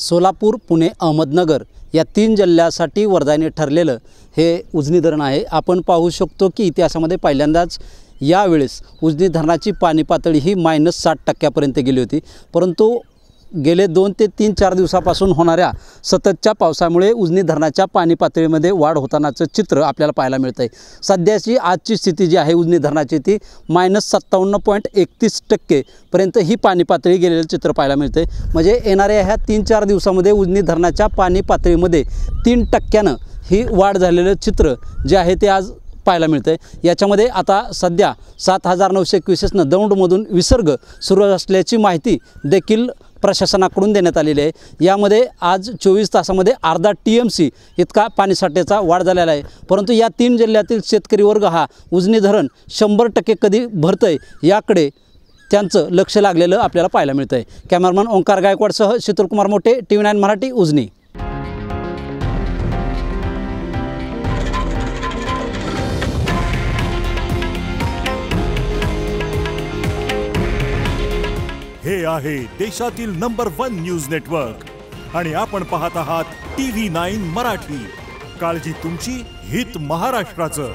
सोलापूर, पुणे, अहमदनगर या 3 जिल्ह्यासाठी वरदानी ठरलेलं हे उजनी धरण आहे। आपण पाहू शकतो की इतिहासामध्ये पहिल्यांदाच यावेळेस उजनी धरणाची पाणी पातळी ही -60% गेली होती। परंतु गेले 2 ते 3-4 दिवसापासून होणाऱ्या सततच्या पावसामुळे उजनी धरणाच्या पाणी पातळीमध्ये वाढ होतानाचं चित्र आपल्याला पाहायला मिळतं आहे। सध्याची आजची स्थिती जी आहे उजनी धरणाची ती -57.31% पर्यंत ही पाणी पातळी गेलेलं चित्र पाहायला मिळतं आहे। म्हणजे येणाऱ्या ह्या 3-4 दिवसामध्ये उजनी धरणाच्या पाणी पातळीमध्ये 3% ही वाढ झालेलं चित्र जे आहे ते आज पाहायला मिळतं आहे। याच्यामध्ये आता सध्या 7921 दौंडमधून विसर्ग सुरू असल्याची माहिती देखील प्रशासनाकडून देण्यात आलेली आहे। यामध्ये आज 24 तासामध्ये अर्धा TMC इतका पाणीसाठ्याचा वाढ झालेला आहे। परंतु या 3 जिल्ह्यातील शेतकरी वर्ग हा उजनी धरण 100% कधी भरतंय याकडे त्यांचं लक्ष लागलेलं आपल्याला पाहायला मिळतं आहे। कॅमेरामन ओंकार गायकवाडसह शीतलकुमार मोठे, TV9 मराठी, उजनी। हे आहे देशातील नंबर 1 न्यूज नेटवर्क आणि आपण पाहत आहात TV9 मराठी। काळजी तुमची, हित महाराष्ट्राचं।